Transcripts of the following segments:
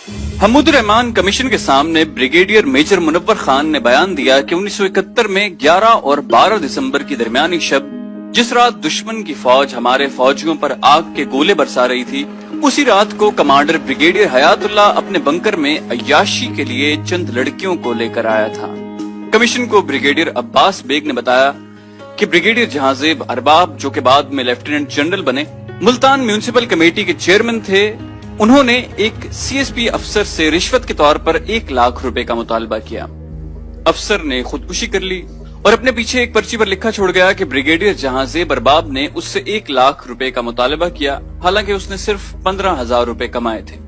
Hamood Rahman commission के सामने brigadier major Munawwar Khan ने बयान दिया कि 1971 में 11 और 12 दिसंबर की दरमियानी शब जिस रात दुश्मन की फौज हमारे फौजियों पर आग के गोले बरसा रही थी, उसी रात को कमांडर ब्रिगेडियर हयातुल्लाह अपने बंकर में अय्याशी के लिए चंद लड़कियों को लेकर आया था। कमीशन को ब्रिगेडियर अब्बास बेग ने बताया कि ब्रिगेडियर जहांजेब अरबाब, जो के बाद में लेफ्टिनेंट जनरल बने, मुल्तान म्यूनिसिपल कमेटी के चेयरमैन थे, उन्होंने एक सीएसपी अफसर से रिश्वत के तौर पर 1 लाख रुपए का मुतालबा किया। अफसर ने खुदकुशी कर ली और अपने पीछे एक पर्ची पर लिखा छोड़ गया कि ब्रिगेडियर जहांजेब अरबाब ने उससे 1 लाख रुपए का मुतालबा किया, हालांकि उसने सिर्फ 15,000 रुपए कमाए थे।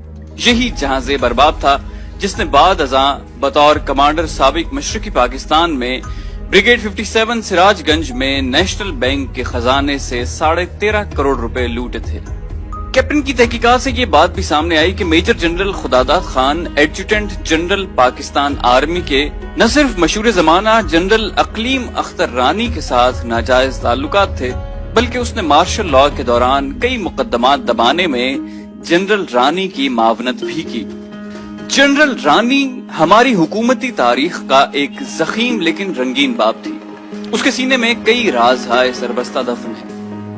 यही जहांजेब अरबाब था जिसने बाद अज़ां बतौर कमांडर साबिक मशरकी पाकिस्तान में ब्रिगेड 57 सिराजगंज में नेशनल बैंक के खजाने से 13.5 करोड़ रुपए लूटे थे। कैप्टन की तहकीकात से ये बात भी सामने आई कि major general Khudadad Khan adjutant general Pakistan army के न सिर्फ मशहूर जमाना जनरल अकलीम अख्तर रानी के साथ नाजायज ताल्लुकात थे, बल्कि उसने मार्शल लॉ के दौरान कई मुकदमात दबाने में जनरल रानी की मावनत भी की। जनरल रानी हमारी हुकूमती तारीख का एक जखीम लेकिन रंगीन बाब थी। उसके सीने में कई राज हाय सरबस्ता दफन है।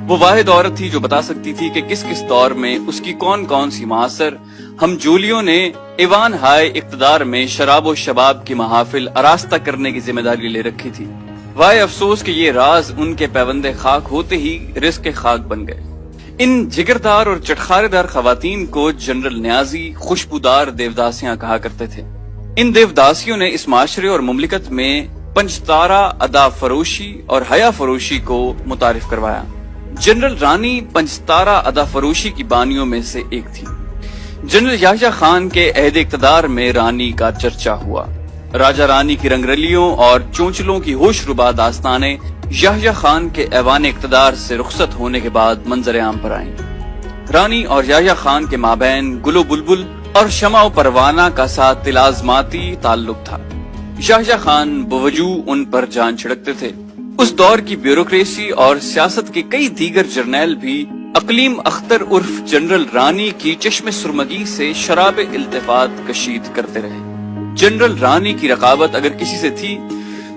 वो वाहिद औरत थी जो बता सकती थी कि किस किस दौर में उसकी कौन कौन सी महासर हम जोलियों ने ईवान हाय इक्तदार में शराब और शबाब की महाफिल आरास्ता करने की जिम्मेदारी ले रखी थी। वाह अफसोस कि ये राज उनके पैबंदे खाक होते ही रिस्क खाक बन गए। इन जिगरदार और चटखारेदार खवातीन को जनरल न्याजी खुशबूदार देवदासियां कहा करते थे। इन देवदासियों ने इस माशरे और मुमलिकत में पंचतारा अदा फरोशी और हया फरोशी को मुतारिफ करवाया। जनरल रानी पंचतारा अदा फरोशी की बानियों में से एक थी। जनरल याह्या खान के अहद इक़्तिदार में रानी का चर्चा हुआ। राजा रानी की रंगरलियों और चोंचलों की होशरुबा दास्तानें याह्या खान के ऐवान इक़्तिदार से रुखसत होने के बाद मंजर आम पर आईं। रानी और याह्या खान के माबैन गुलो बुलबुल और शमा परवाना का साथ तिलाज़माती ताल्लुक था। याह्या खान बवजू उन पर जान छिड़कते थे। उस दौर की ब्यूरोक्रेसी और सियासत के कई दीगर जर्नैल भी अकलीम अख्तर उर्फ जनरल रानी की चश्मे सुरमगी से शराब इल्तिफात कशीद करते रहे। जनरल रानी की रकाबत अगर किसी से थी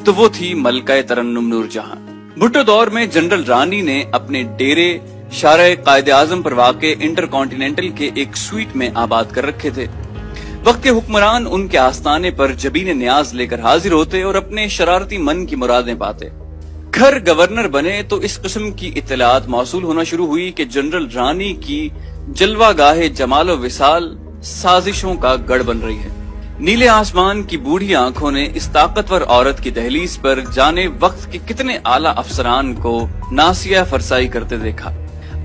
तो वो थी मलका तरन्नुम नूरजहां। भुट्टो दौर में जनरल रानी ने अपने डेरे शारे कायदे आजम पर वाक़े इंटरकॉन्टिनेंटल के एक स्वीट में आबाद कर रखे थे। वक्त के हुक्मरान उनके आस्ताने पर जबीन न्याज लेकर हाजिर होते और अपने शरारती मन की मुरादें पाते। घर गवर्नर बने तो इस किस्म की इत्तलात मौसूल होना शुरू हुई कि जनरल रानी की जलवागाहे जमालो विसाल साजिशों का गढ़ बन रही है। नीले आसमान की बूढ़ी आंखों ने इस ताकतवर औरत की दहलीज पर जाने वक्त के कितने आला अफसरान को नासिया फरसाई करते देखा।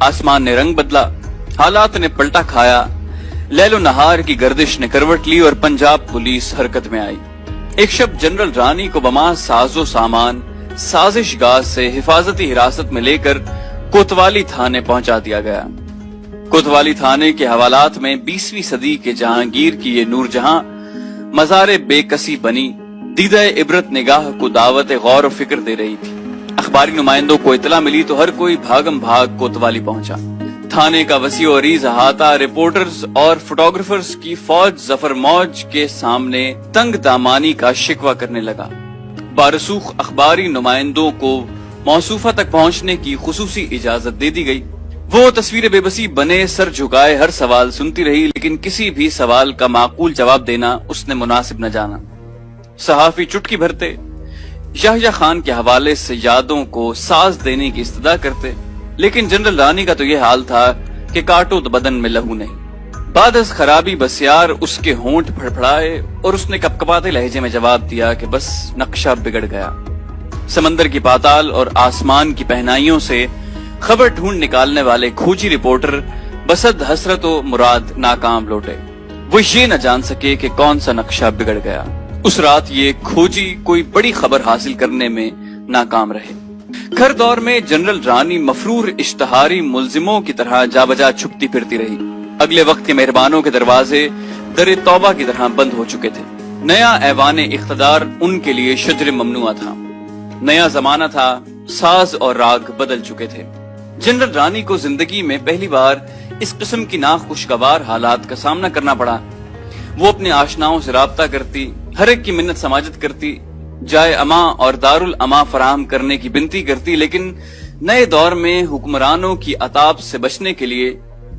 आसमान ने रंग बदला, हालात ने पलटा खाया, लैलो नहार की गर्दिश ने करवट ली और पंजाब पुलिस हरकत में आई। एक शब जनरल रानी को बमा साजो सामान साजिशगाह से हिफाजती हिरासत में लेकर कोतवाली थाने पहुंचा दिया गया। कोतवाली थाने के हवालात में 20वीं सदी के जहांगीर की ये नूरजहां मज़ारे बेकसी बनी दीदा इबरत निगाह को दावत गौर और फिक्र दे रही थी। अखबारी नुमाइंदों को इतला मिली तो हर कोई भागम भाग कोतवाली पहुंचा। थाने का वसी और अरीज अहाता रिपोर्टर्स और फोटोग्राफर्स की फौज जफर मौज के सामने तंग दामानी का शिकवा करने लगा। बारसूख अखबारी नुमाइंदों को मौसूफा तक पहुंचने की खुसूसी इजाजत दे दी गई। वो तस्वीर बेबसी बने सर झुकाए हर सवाल सुनती रही, लेकिन किसी भी सवाल का माकूल जवाब देना उसने मुनासिब न जाना। सहाफी चुटकी भरते, याह्या खान के हवाले से यादों को साज देने की इस्तदा करते, लेकिन जनरल रानी का तो यह हाल था कि काटो तो बदन में लहू नहीं। बाद अज खराबी बसियार उसके होंठ फड़फड़ाए और उसने कपकपाते लहजे में जवाब दिया कि बस नक्शा बिगड़ गया। समंदर की पाताल और आसमान की पहनाइयों से खबर ढूंढ निकालने वाले खोजी रिपोर्टर बसद हसरत व मुराद नाकाम लौटे। वो ये न जान सके कि कौन सा नक्शा बिगड़ गया। उस रात ये खोजी कोई बड़ी खबर हासिल करने में नाकाम रहे। घर दौर में जनरल रानी मफरूर इश्तहारी मुल्जिमों की तरह जाबजा छुपती फिरती रही। अगले वक्त के मेहरबानों के दरवाजे दरे तौबा की तरह बंद हो चुके थे। नया ऐवान इख्तदार उनके लिए शजर ममनुआ था। नया जमाना था, साज और राग बदल चुके थे। जनरल रानी को जिंदगी में पहली बार इस किस्म की नाखुशगवार हालात का सामना करना पड़ा। वो अपने आशनाओं से राब्ता करती, हर एक की मिन्नत समाजत करती, जाए अमा और दारुल अमा फराहम करने की बिनती करती, लेकिन नए दौर में हुक्मरानों की अताब से बचने के लिए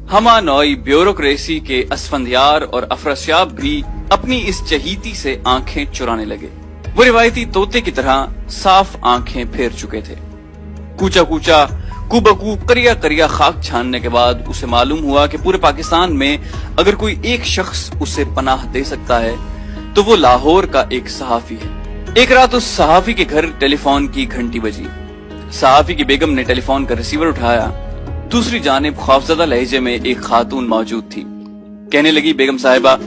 हमा नौई ब्यूरोक्रेसी के असफंदियार और अफरस्याब भी अपनी इस चहीती से आंखें चुराने लगे। वो रिवायती तोते की तरह साफ आंखें फेर चुके थे। कूचा कूचा कुबकू करिया करिया खाक छानने के बाद उसे मालूम हुआ कि पूरे पाकिस्तान में अगर कोई एक शख्स उसे पनाह दे सकता है तो वो लाहौर का एक सहाफी है। एक रात उस सहाफी के घर टेलीफोन की घंटी बजी। सहाफी की बेगम ने टेलीफोन का रिसीवर उठाया। दूसरी जानिब खौफजदा लहजे में एक खातून मौजूद थी। कहने लगी, बेगम साहिबा,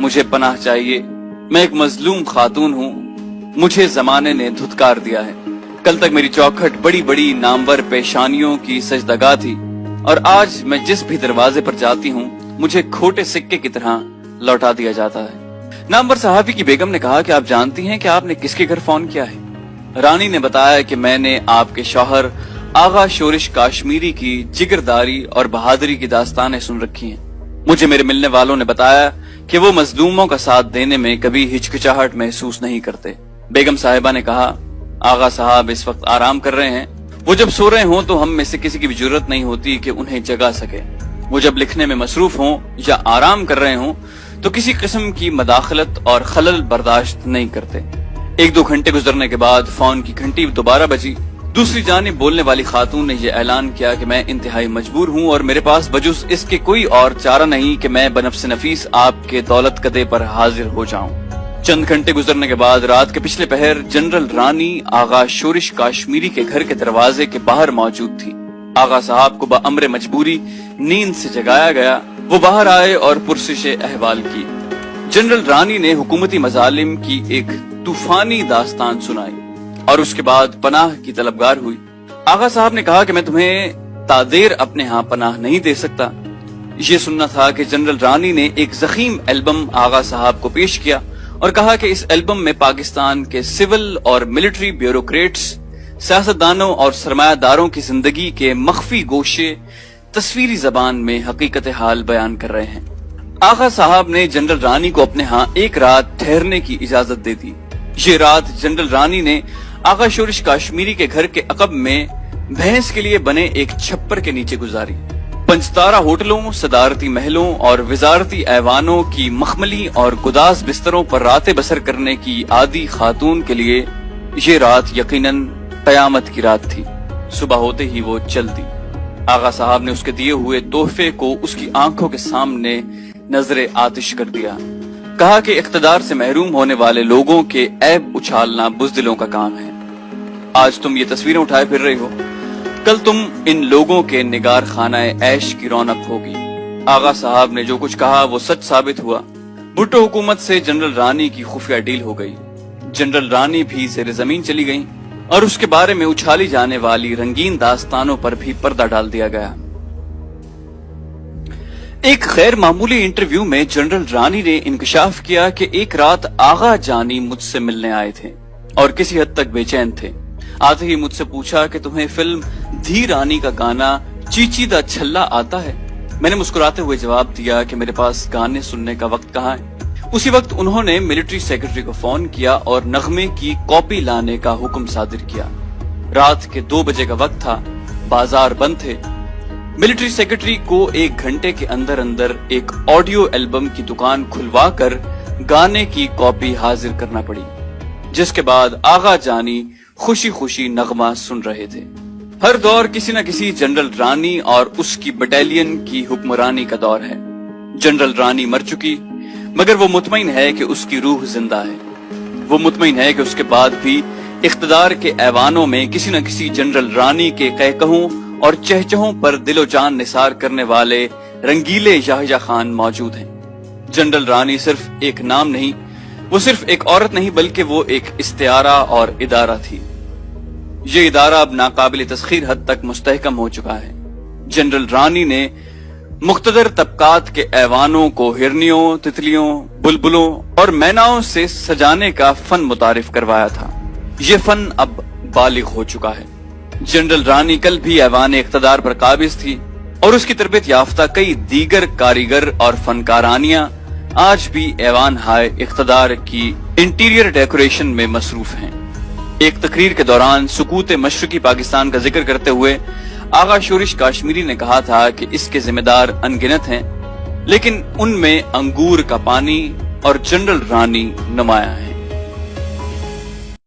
मुझे पनाह चाहिए। मैं एक मजलूम खातून हूँ, मुझे जमाने ने धुतकार दिया है। कल तक मेरी चौखट बड़ी बड़ी नामवर पेशानियों की सजदगाह थी और आज मैं जिस भी दरवाजे पर जाती हूँ मुझे खोटे सिक्के की तरह लौटा दिया जाता है। नामवर सहाफी की बेगम ने कहा कि आप जानती हैं कि आपने किसके घर फोन किया है? रानी ने बताया कि मैंने आपके शौहर आगा शोरिश काश्मीरी की जिगरदारी और बहादुरी की दास्तानें सुन रखी हैं। मुझे मेरे मिलने वालों ने बताया कि वो मजलूमों का साथ देने में कभी हिचकिचाहट महसूस नहीं करते। बेगम साहिबा ने कहा, आगा साहब इस वक्त आराम कर रहे हैं। वो जब सो रहे हों तो हम में से किसी की भी जरूरत नहीं होती कि उन्हें जगा सके। वो जब लिखने में मसरूफ हों या आराम कर रहे हों तो किसी किस्म की मदाखलत और खलल बर्दाश्त नहीं करते। 1-2 घंटे गुजरने के बाद फोन की घंटी दोबारा बजी। दूसरी जानिब बोलने वाली खातून ने यह ऐलान किया कि मैं इंतहाई मजबूर हूँ और मेरे पास बजुस इसके कोई और चारा नहीं कि मैं बनफ्स नफीस आपके दौलत कदे पर हाजिर हो जाऊं। चंद घंटे गुजरने के बाद रात के पिछले पहर जनरल रानी आगा शोरिश काश्मीरी के घर के दरवाजे के बाहर मौजूद थी। आगा साहब को बअम्रे मजबूरी नींद से जगाया गया। वो बाहर आए और पुरसिशे अहवाल की। जनरल रानी ने हुकूमती मजालिम की एक तूफानी दास्तान सुनाई और उसके बाद पनाह की तलबगार हुई। आगा साहब ने कहा कि मैं तुम्हें तादेर अपने यहाँ पनाह नहीं दे सकता। ये सुनना था कि जनरल रानी ने एक जखीम एल्बम आगा साहब को पेश किया और कहा कि इस एल्बम में पाकिस्तान के सिविल और मिलिट्री ब्यूरोक्रेट्स, सियासतदानों और सरमायादारों की जिंदगी के मख्फी गोशे तस्वीरी जबान में हकीकत हाल बयान कर रहे हैं। आगा साहब ने जनरल रानी को अपने यहाँ एक रात ठहरने की इजाजत दे दी। ये रात जनरल रानी ने आगा शोरिश काश्मीरी के घर के अकब में भैंस के लिए बने एक छप्पर के नीचे गुजारी। पंचतारा होटलों, सदारती महलों और विजारती ऐवानों की मखमली और गुदास बिस्तरों पर रातें बसर करने की आदी खातून के लिए ये रात यकीनन कयामत की रात थी। सुबह होते ही वो चल दी। आगा साहब ने उसके दिए हुए तोहफे को उसकी आंखों के सामने नजरे आतिश कर दिया। कहा कि इख्तिदार से महरूम होने वाले लोगों के ऐब उछालना बुज़दिलों का काम है। आज तुम ये तस्वीरें उठाए फिर रही हो, कल तुम इन लोगों के निगार खानाए ऐश की रौनक होगी। आगा साहब ने जो कुछ कहा वो सच साबित हुआ। भुट्टो हुकूमत से जनरल रानी की खुफिया डील हो गई। जनरल रानी भी ज़ेरे जमीन चली गईं और उसके बारे में उछाली जाने वाली रंगीन दास्तानों पर भी पर्दा डाल दिया गया। एक गैर मामूली इंटरव्यू में जनरल रानी ने इंकशाफ किया कि एक रात आगा जानी मुझसे मिलने आए थे और किसी हद तक बेचैन थे। आते ही मुझसे पूछा कि तुम्हें फिल्म धी रानी का गाना चीची दा छल्ला आता है? मैंने मुस्कुराते हुए जवाब दिया कि मेरे पास गाने सुनने का वक्त कहाँ है। उसी वक्त उन्होंने मिलिट्री सेक्रेटरी को फोन किया और नगमे की कॉपी लाने का हुक्म सादिर किया। रात के 2 बजे का वक्त था, बाजार बंद थे। मिलिट्री सेक्रेटरी को 1 घंटे के अंदर अंदर एक ऑडियो एल्बम की दुकान खुलवा कर गाने की कॉपी हाजिर करना पड़ी, जिसके बाद आगा जानी खुशी खुशी नगमा सुन रहे थे। हर दौर किसी न किसी जनरल रानी और उसकी बटालियन की हुक्मरानी का दौर है। जनरल रानी मर चुकी, मगर वो मुतमईन है कि उसकी रूह जिंदा है। वो मुतमईन है कि उसके बाद भी इख्तिदार के ऐवानों में किसी न किसी जनरल रानी के कहकहों और चहचहों पर दिलो जान निसार करने वाले रंगीले याहया खान मौजूद हैं। जनरल रानी सिर्फ एक नाम नहीं, वो सिर्फ एक औरत नहीं, बल्कि वो एक इस्तिआरा और इदारा थी। ये इदारा अब नाकाबिल तस्खीर हद तक मुस्तहकम हो चुका है। जनरल रानी ने मुख्तदर तबकात के ऐवानों को हिरनियों, तितलियों, बुलबुलों और मैनाओं से सजाने का फन मुतारिफ करवाया था। ये फन अब बालिग हो चुका है। जनरल रानी कल भी ऐवान इख्तिदार पर काबिज थी और उसकी तरबियत याफ्ता कई दीगर कारीगर और फनकारानियां آج بھی ایوان ہائے اقتدار کی انٹیریئر ڈیکوریشن میں مصروف ہیں۔ ایک تقریر کے دوران سکوت مشرقی پاکستان کا ذکر کرتے ہوئے آغا شورش کاشمیری نے کہا تھا کہ اس کے ذمہ دار انگنت ہیں، لیکن ان میں انگور کا پانی اور جنرل رانی نمایاں ہے۔